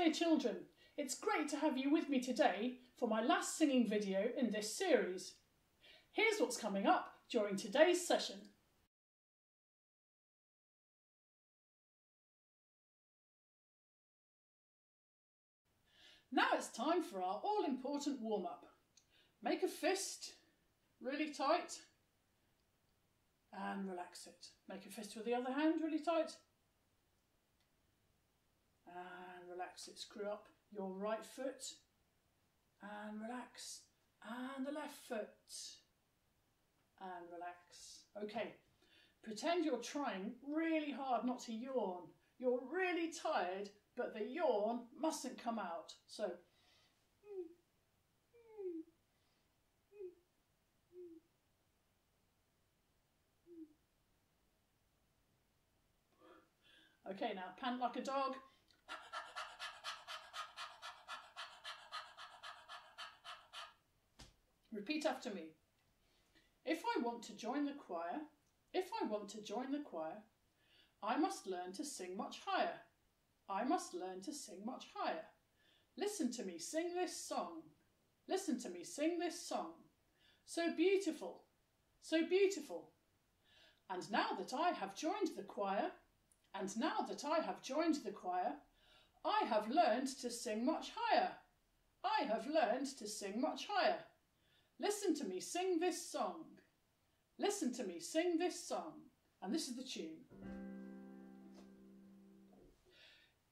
dear children, it's great to have you with me today for my last singing video in this series. Here's what's coming up during today's session. Now it's time for our all-important warm-up. Make a fist really tight and relax it. Make a fist with the other hand really tight and relax it. Screw up your right foot and relax, and the left foot and relax. Okay, pretend you're trying really hard not to yawn. You're really tired, but the yawn mustn't come out. So, okay, now pant like a dog. Repeat after me. If I want to join the choir, I must learn to sing much higher. I must learn to sing much higher. Listen to me sing this song. Listen to me sing this song. So beautiful, so beautiful. And now that I have joined the choir, I have learned to sing much higher. I have learned to sing much higher. Listen to me sing this song. Listen to me sing this song. And this is the tune.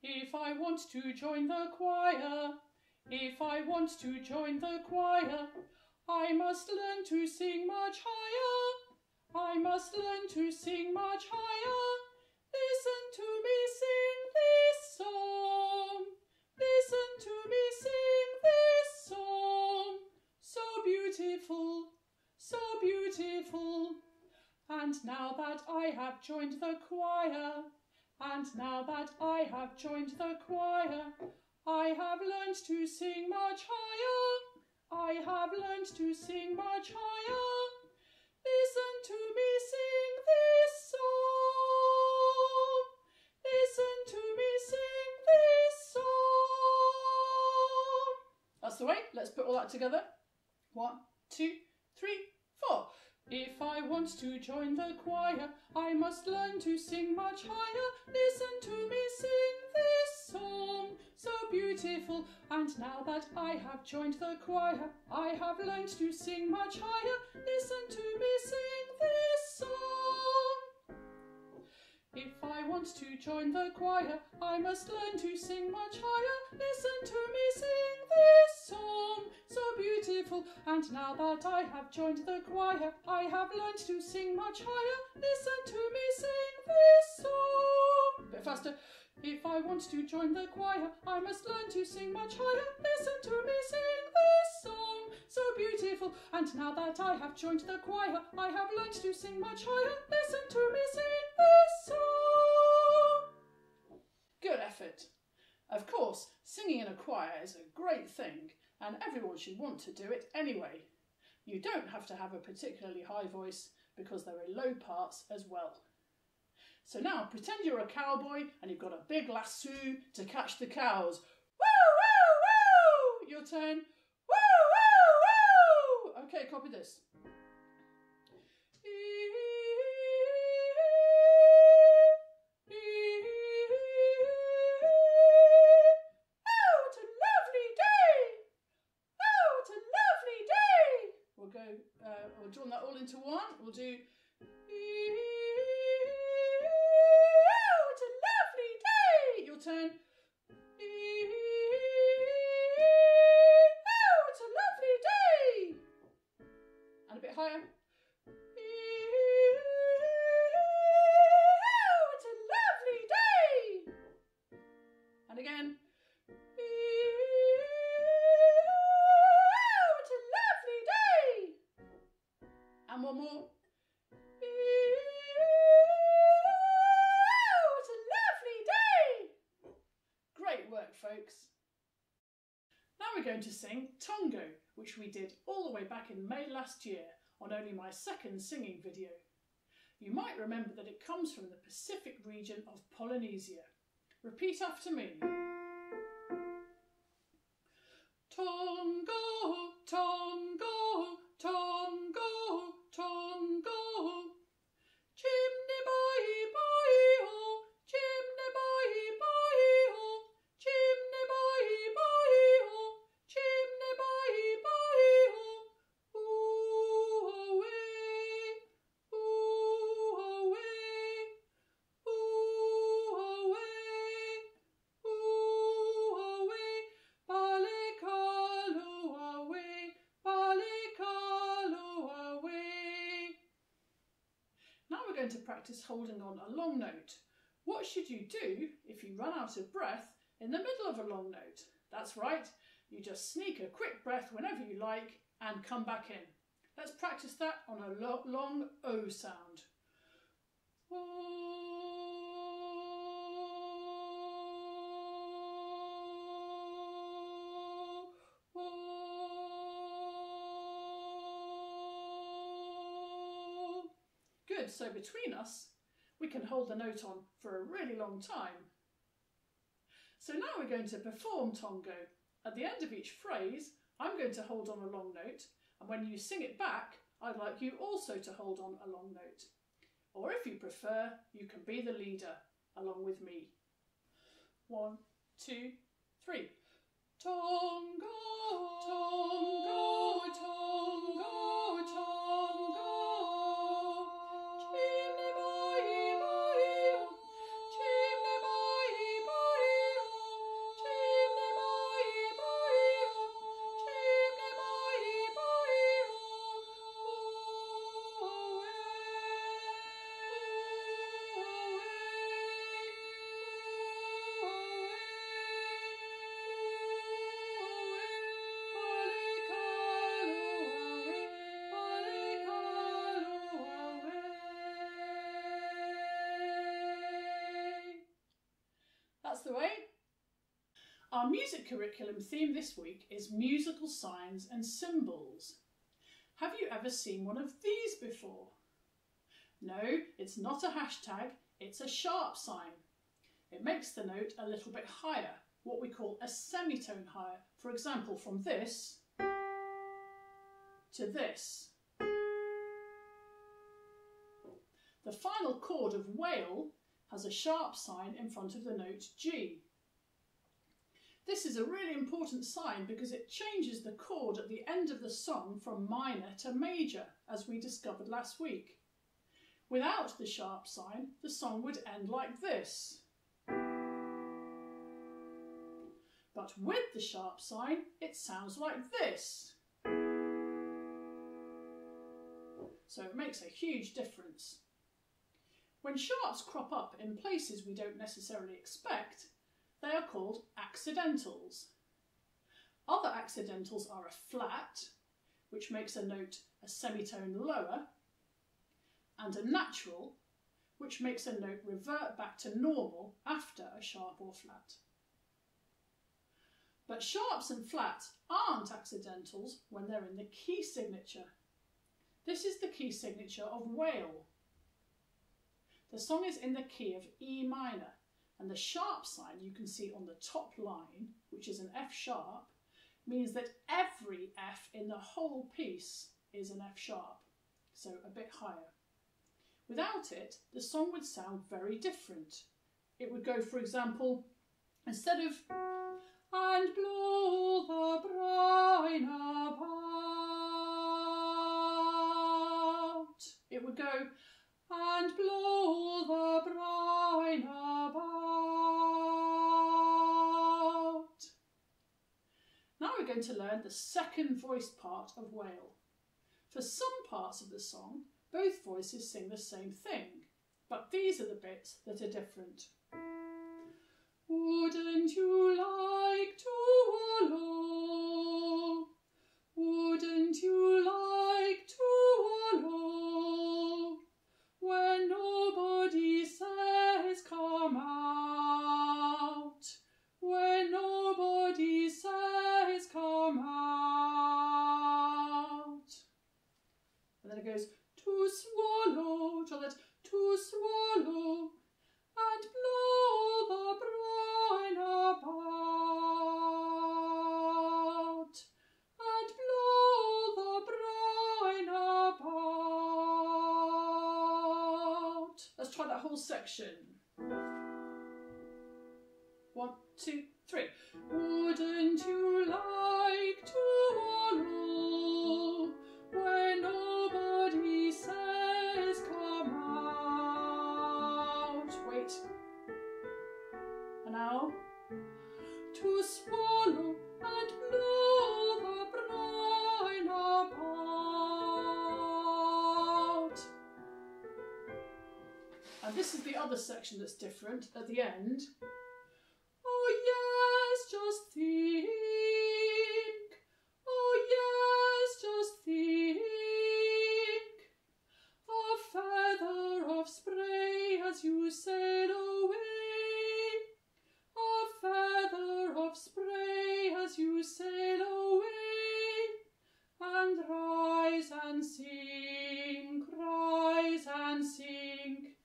If I want to join the choir, I must learn to sing much higher. I must learn to sing much higher. Listen to me sing this song. Listen to me sing this song. So beautiful, so beautiful. And now that I have joined the choir, I have learned to sing much higher. I have learned to sing much higher. Listen to me sing this song. Listen to me sing this song. That's the way. Let's put all that together. 1, 2, 3, 4. If I want to join the choir, I must learn to sing much higher. Listen to me sing this song, so beautiful. And now that I have joined the choir, I have learned to sing much higher. Listen to me sing this song. If I want to join the choir, I must learn to sing much higher. Listen to me sing this song, so beautiful. And now that I have joined the choir, I have learned to sing much higher. Listen to me sing this song. A bit faster. If I want to join the choir, I must learn to sing much higher. Listen to me sing this song, so beautiful. And now that I have joined the choir, I have learned to sing much higher. Listen to me sing this song. Good effort. Of course, singing in a choir is a great thing, and everyone should want to do it anyway. You don't have to have a particularly high voice because there are low parts as well. So now pretend you're a cowboy and you've got a big lasso to catch the cows. Woo, woo, woo! Your turn. Woo, woo, woo! Okay, copy this. We'll draw that all into one. We'll do. Oh, it's a lovely day. Your turn. Oh, it's a lovely day. And a bit higher. Oh, it's a lovely day. And again. And one more. Oh, it's a lovely day. Great work, folks. Now we're going to sing Tongo, which we did all the way back in May last year on only my second singing video. You might remember that it comes from the Pacific region of Polynesia. Repeat after me. Tongo, Tongo, Tongo, Tongo. Chimney, bahé, bahé-o, chimney, bahé, bahé-o, chimney, bahé, bahé-o, chimney, bahé, bahé-o. Ooh-oh-wee, ooh-oh-wee, ooh-oh-wee, ooh-oh-wee. Balay, kalow away, balay, kalow away. Now we're going to practice holding on a long note. What should you do if you run out of breath in the middle of a long note? That's right, you just sneak a quick breath whenever you like and come back in. Let's practice that on a long O sound. Good, so between us, we can hold the note on for a really long time. So now we're going to perform Tongo. At the end of each phrase, I'm going to hold on a long note, and when you sing it back, I'd like you also to hold on a long note. Or if you prefer, you can be the leader along with me. 1, 2, 3. Tongo, Tongo, Tongo, Tongo. Chimney, bahé, bahé-o, chimney, bahé, bahé-o, chimney, bahé, bahé-o, chimney, bahé, bahé-o. That's the way. Our music curriculum theme this week is musical signs and symbols. Have you ever seen one of these before? No, it's not a hashtag, it's a sharp sign. It makes the note a little bit higher, what we call a semitone higher. For example, from this to this. The final chord of whale has a sharp sign in front of the note G. This is a really important sign because it changes the chord at the end of the song from minor to major, as we discovered last week. Without the sharp sign, the song would end like this. But with the sharp sign, it sounds like this. So it makes a huge difference. When sharps crop up in places we don't necessarily expect, they are called accidentals. Other accidentals are a flat, which makes a note a semitone lower, and a natural, which makes a note revert back to normal after a sharp or flat. But sharps and flats aren't accidentals when they're in the key signature. This is the key signature of whale. The song is in the key of E minor, and the sharp sign you can see on the top line, which is an F sharp, means that every F in the whole piece is an F sharp, so a bit higher. Without it, the song would sound very different. It would go, for example, instead of "and blow the brine about," it would go "and blow the brine about." Now we're going to learn the second voiced part of whale. For some parts of the song, both voices sing the same thing, but these are the bits that are different. Wouldn't you like to wallow? Wouldn't you like to wallow? When nobody says come out. When nobody says come out. And then it goes to swallow, so that's to swallow and blow the brine about. try that whole section. 1, 2, 3. Wouldn't you like to wallow when nobody says come out? Wait. And now. To swallow and blow the brine about. And this is the other section that's different at the end. Oh yes, just think. Oh yes, just think. A feather of spray as you sail away. A feather of spray as you sail away. And rise and sink, rise and sink.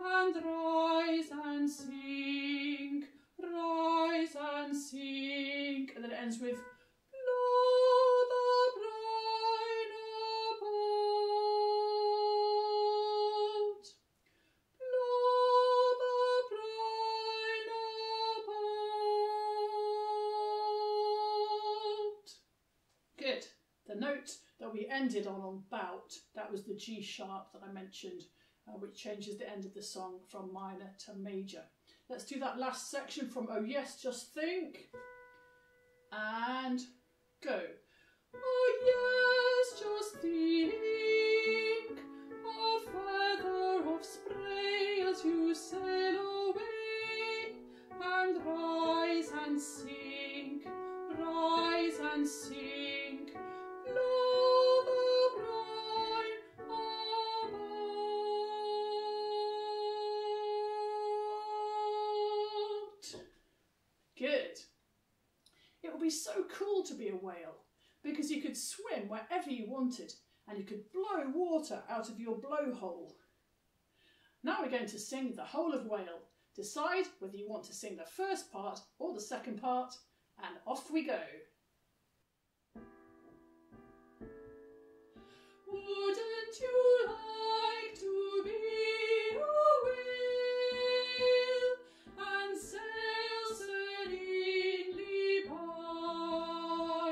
And rise and sink, rise and sink. And then it ends with blow the brine about. Blow the brine about. Good. The note that we ended on bout, that was the G sharp that I mentioned, which changes the end of the song from minor to major. Let's do that last section from Oh Yes, Just Think. And go. Oh yes, just think. A feather of spray as you sail away. And rise and sink, rise and sink. Blow the brine about. Good. It would be so cool to be a whale because you could swim wherever you wanted and you could blow water out of your blowhole. Now we're going to sing the whole of Whale. Decide whether you want to sing the first part or the second part, and off we go. Wouldn't you like to be a whale and sail serenely by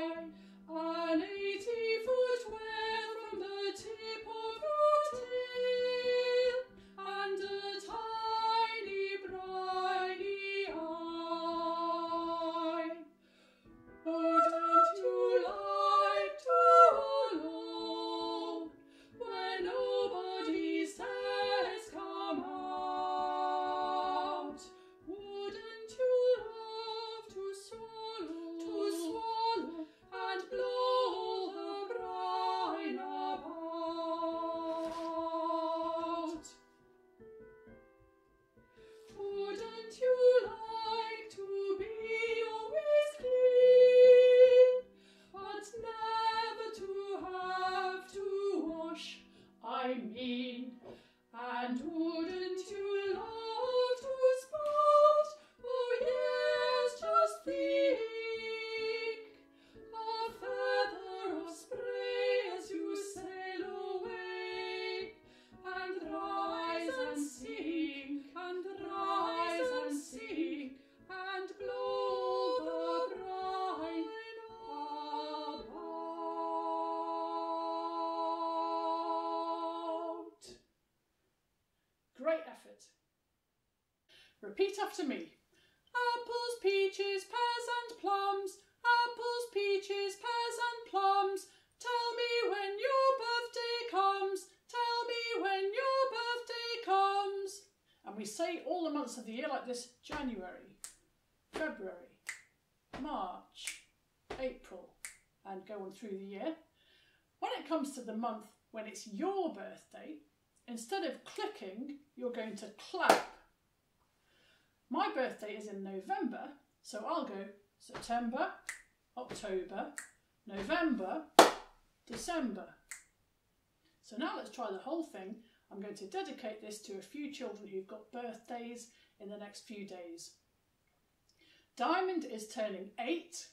an 80-foot whale from the tip of your tail and a tiny briny eye? Wouldn't you like to wallow when nobody says come out? Wouldn't you love to swallow and blow the brine about? Wouldn't you like to be always clean, but never to have to wash, I mean? And wouldn't you love to spout? Oh yes, just think. A feather of spray as you sail away. And rise and sink, and rise and sink, and blow the brine about. Great effort. Repeat after me. Apples, peaches, pears and plums. Apples, peaches, pears and plums. Tell me when your birthday comes. Tell me when your birthday comes. And we say all the months of the year like this: January, February, March, April, and go on through the year. When it comes to the month when it's your birthday, instead of clicking, you're going to clap. My birthday is in November, so I'll go September, October, November, December. So now let's try the whole thing. I'm going to dedicate this to a few children who've got birthdays in the next few days. Diamond is turning 8,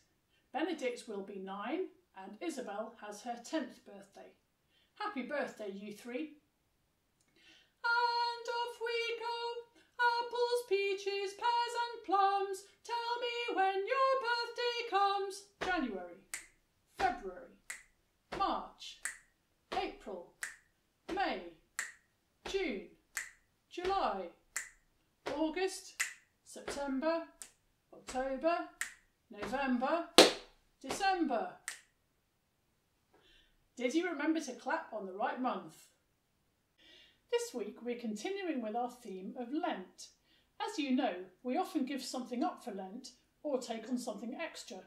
Benedict will be 9, and Isabel has her 10th birthday. Happy birthday, you three. And off we March, April, May, June, July, August, September, October, November, December. Did you remember to clap on the right month? This week we're continuing with our theme of Lent. As you know, we often give something up for Lent or take on something extra.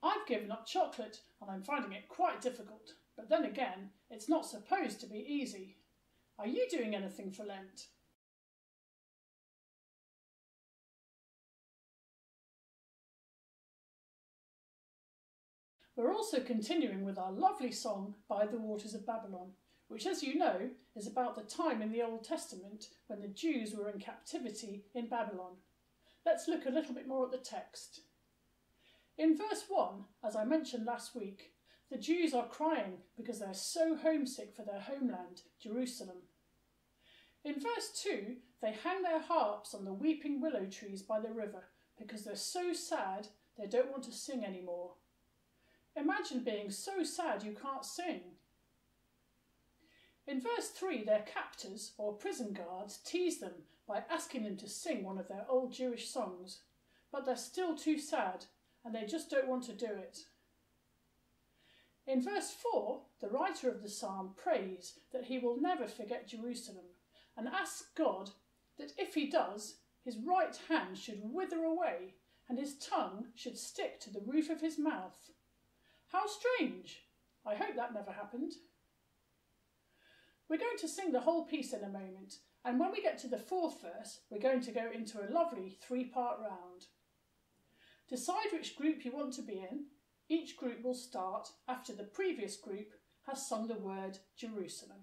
I've given up chocolate and I'm finding it quite difficult, but then again, it's not supposed to be easy. Are you doing anything for Lent? We're also continuing with our lovely song, By the Waters of Babylon, which, as you know, is about the time in the Old Testament when the Jews were in captivity in Babylon. Let's look a little bit more at the text. In verse 1, as I mentioned last week, the Jews are crying because they're so homesick for their homeland, Jerusalem. In verse 2, they hang their harps on the weeping willow trees by the river because they're so sad they don't want to sing anymore. Imagine being so sad you can't sing. In verse 3, their captors, or prison guards, tease them by asking them to sing one of their old Jewish songs, but they're still too sad and they just don't want to do it. In verse 4, the writer of the psalm prays that he will never forget Jerusalem and asks God that if he does, his right hand should wither away and his tongue should stick to the roof of his mouth. How strange! I hope that never happened. We're going to sing the whole piece in a moment, and when we get to the fourth verse, we're going to go into a lovely three-part round. Decide which group you want to be in. Each group will start after the previous group has sung the word Jerusalem.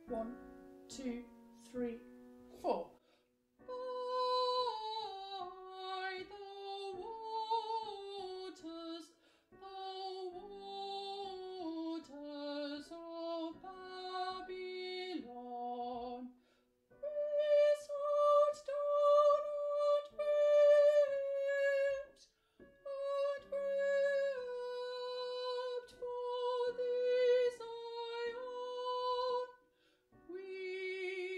One, two, three, four. By the waters of Babylon, we sat down and wept for thee, Zion. We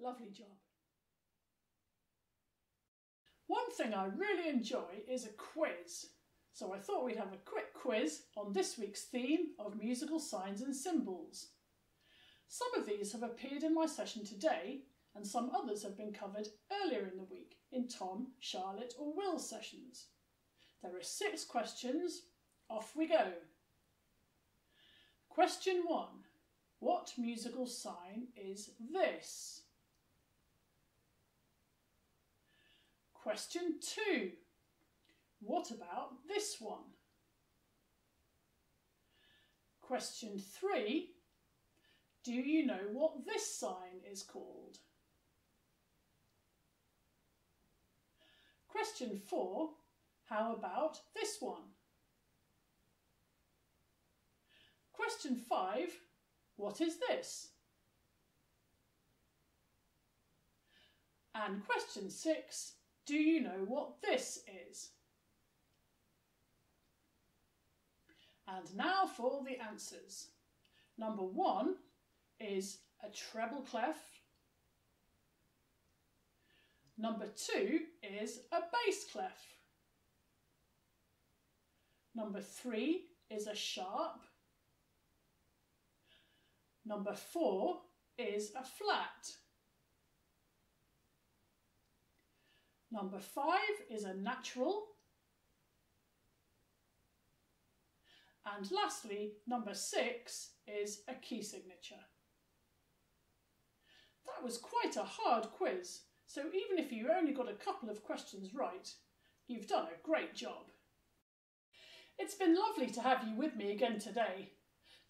Lovely job. One thing I really enjoy is a quiz, so I thought we'd have a quick quiz on this week's theme of musical signs and symbols. Some of these have appeared in my session today, and some others have been covered earlier in the week in Tom, Charlotte or Will's sessions. There are 6 questions. Off we go. Question 1. What musical sign is this? Question 2. What about this one? Question 3. Do you know what this sign is called? Question 4. How about this one? Question 5. What is this? And question 6. Do you know what this is? And now for the answers. Number 1 is a treble clef. Number 2 is a bass clef. Number 3 is a sharp. Number 4 is a flat. Number 5 is a natural. And lastly, number 6 is a key signature. That was quite a hard quiz, so even if you only got a couple of questions right, you've done a great job. It's been lovely to have you with me again today.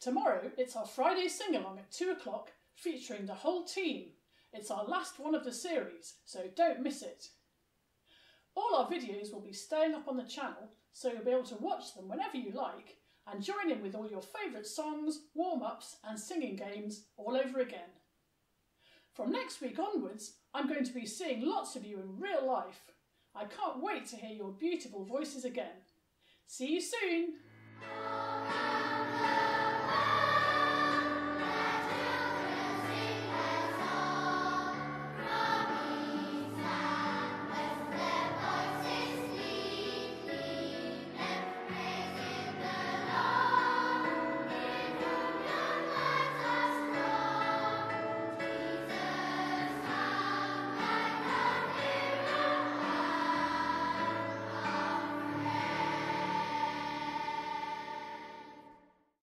Tomorrow it's our Friday sing-along at 2 o'clock featuring the whole team. It's our last one of the series, so don't miss it. All our videos will be staying up on the channel, so you'll be able to watch them whenever you like and join in with all your favourite songs, warm-ups and singing games all over again. From next week onwards, I'm going to be seeing lots of you in real life. I can't wait to hear your beautiful voices again. See you soon!